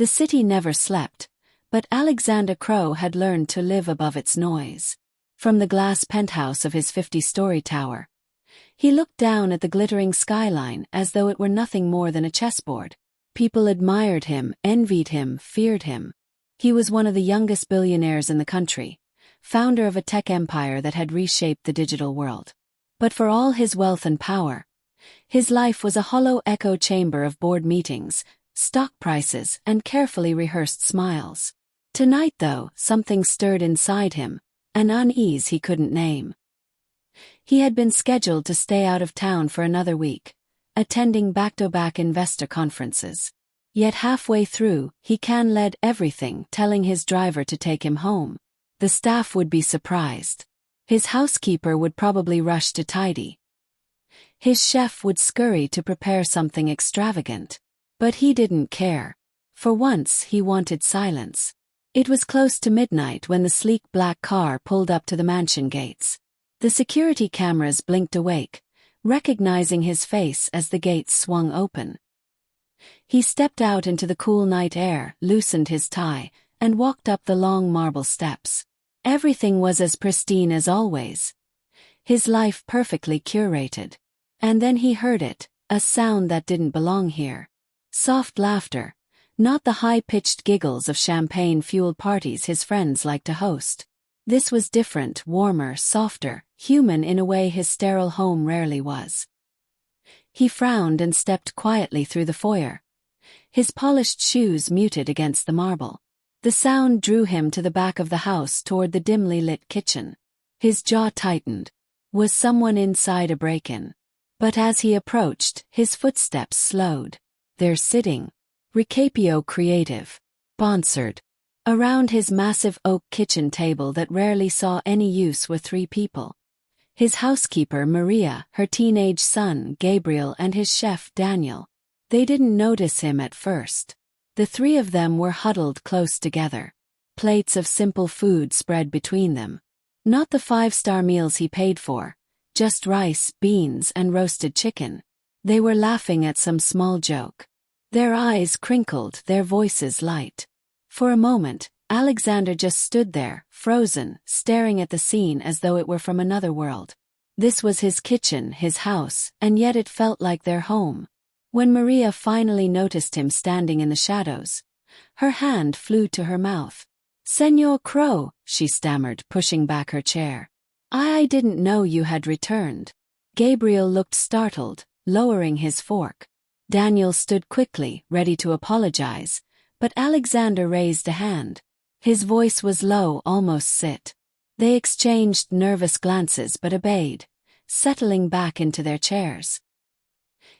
The city never slept, but Alexander Crow had learned to live above its noise. From the glass penthouse of his 50-story tower, he looked down at the glittering skyline as though it were nothing more than a chessboard. People admired him, envied him, feared him. He was one of the youngest billionaires in the country, founder of a tech empire that had reshaped the digital world. But for all his wealth and power, his life was a hollow echo chamber of board meetings, stock prices, and carefully rehearsed smiles. Tonight, though, something stirred inside him, an unease he couldn't name. He had been scheduled to stay out of town for another week, attending back-to-back investor conferences. Yet halfway through, he can-led everything, telling his driver to take him home. The staff would be surprised. His housekeeper would probably rush to tidy. His chef would scurry to prepare something extravagant. But he didn't care. For once, he wanted silence. It was close to midnight when the sleek black car pulled up to the mansion gates. The security cameras blinked awake, recognizing his face as the gates swung open. He stepped out into the cool night air, loosened his tie, and walked up the long marble steps. Everything was as pristine as always. His life perfectly curated. And then he heard it, a sound that didn't belong here. Soft laughter, not the high-pitched giggles of champagne-fueled parties his friends liked to host. This was different, warmer, softer, human in a way his sterile home rarely was. He frowned and stepped quietly through the foyer, his polished shoes muted against the marble. The sound drew him to the back of the house toward the dimly lit kitchen. His jaw tightened. Was someone inside a break-in? But as he approached, his footsteps slowed. There sitting, Recapio Creative, sponsored. Around his massive oak kitchen table that rarely saw any use were three people. His housekeeper Maria, her teenage son Gabriel, and his chef Daniel. They didn't notice him at first. The three of them were huddled close together. Plates of simple food spread between them. Not the five-star meals he paid for, just rice, beans, and roasted chicken. They were laughing at some small joke. Their eyes crinkled, their voices light. For a moment, Alexander just stood there, frozen, staring at the scene as though it were from another world. This was his kitchen, his house, and yet it felt like their home. When Maria finally noticed him standing in the shadows, her hand flew to her mouth. "Senor Crow," she stammered, pushing back her chair. I didn't know you had returned." Gabriel looked startled, lowering his fork. Daniel stood quickly, ready to apologize, but Alexander raised a hand. His voice was low, almost sit. They exchanged nervous glances but obeyed, settling back into their chairs.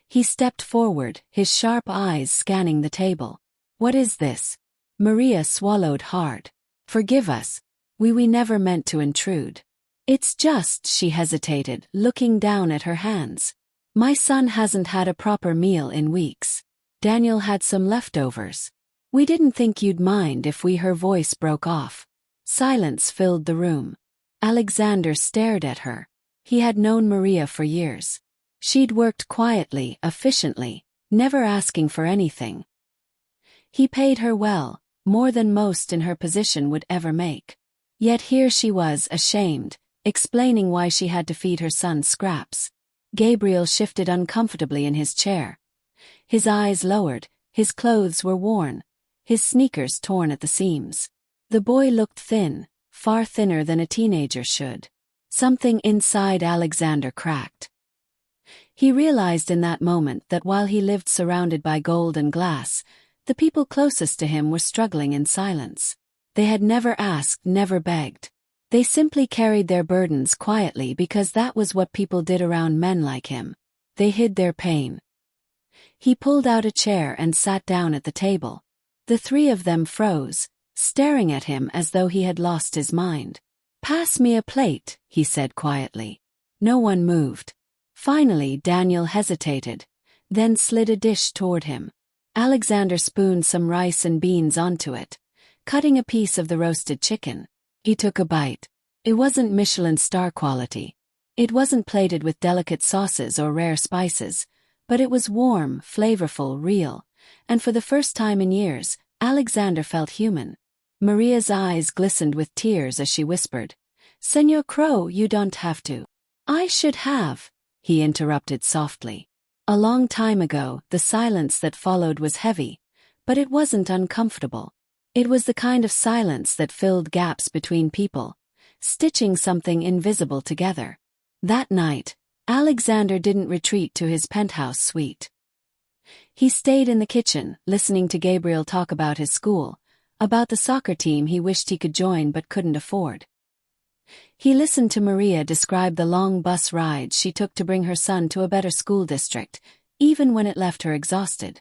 He stepped forward, his sharp eyes scanning the table. "What is this?" Maria swallowed hard. "Forgive us. We never meant to intrude." "It's just," she hesitated, looking down at her hands. "My son hasn't had a proper meal in weeks. Daniel had some leftovers. We didn't think you'd mind if we..." Her voice broke off. Silence filled the room. Alexander stared at her. He had known Maria for years. She'd worked quietly, efficiently, never asking for anything. He paid her well, more than most in her position would ever make. Yet here she was, ashamed, explaining why she had to feed her son scraps. Gabriel shifted uncomfortably in his chair. His eyes lowered, his clothes were worn, his sneakers torn at the seams. The boy looked thin, far thinner than a teenager should. Something inside Alexander cracked. He realized in that moment that while he lived surrounded by gold and glass, the people closest to him were struggling in silence. They had never asked, never begged. They simply carried their burdens quietly because that was what people did around men like him. They hid their pain. He pulled out a chair and sat down at the table. The three of them froze, staring at him as though he had lost his mind. "Pass me a plate," he said quietly. No one moved. Finally, Daniel hesitated, then slid a dish toward him. Alexander spooned some rice and beans onto it, cutting a piece of the roasted chicken. He took a bite. It wasn't Michelin star quality. It wasn't plated with delicate sauces or rare spices, but it was warm, flavorful, real, and for the first time in years, Alexander felt human. Maria's eyes glistened with tears as she whispered, "Senor Crow, you don't have to." "I should have," he interrupted softly. A long time ago, the silence that followed was heavy, but it wasn't uncomfortable. It was the kind of silence that filled gaps between people, stitching something invisible together. That night, Alexander didn't retreat to his penthouse suite. He stayed in the kitchen, listening to Gabriel talk about his school, about the soccer team he wished he could join but couldn't afford. He listened to Maria describe the long bus rides she took to bring her son to a better school district, even when it left her exhausted.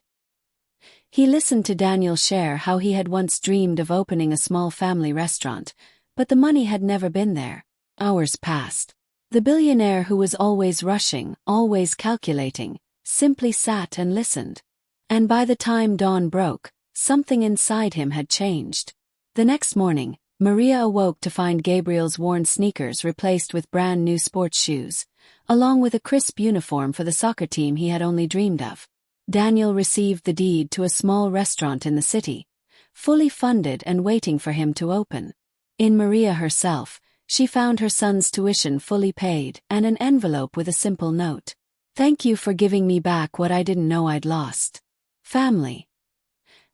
He listened to Daniel share how he had once dreamed of opening a small family restaurant, but the money had never been there. Hours passed. The billionaire who was always rushing, always calculating, simply sat and listened. And by the time dawn broke, something inside him had changed. The next morning, Maria awoke to find Gabriel's worn sneakers replaced with brand new sports shoes, along with a crisp uniform for the soccer team he had only dreamed of. Daniel received the deed to a small restaurant in the city, fully funded and waiting for him to open. In Maria herself, she found her son's tuition fully paid and an envelope with a simple note. "Thank you for giving me back what I didn't know I'd lost." Family.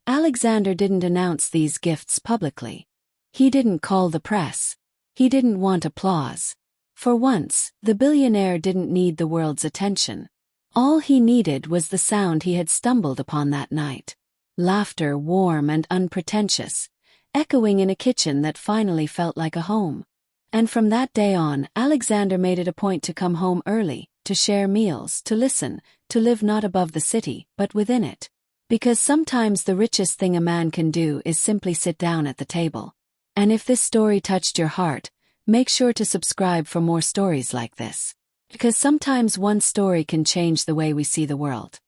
Alexander didn't announce these gifts publicly. He didn't call the press. He didn't want applause. For once, the billionaire didn't need the world's attention. All he needed was the sound he had stumbled upon that night. Laughter warm and unpretentious, echoing in a kitchen that finally felt like a home. And from that day on, Alexander made it a point to come home early, to share meals, to listen, to live not above the city, but within it. Because sometimes the richest thing a man can do is simply sit down at the table. And if this story touched your heart, make sure to subscribe for more stories like this. Because sometimes one story can change the way we see the world.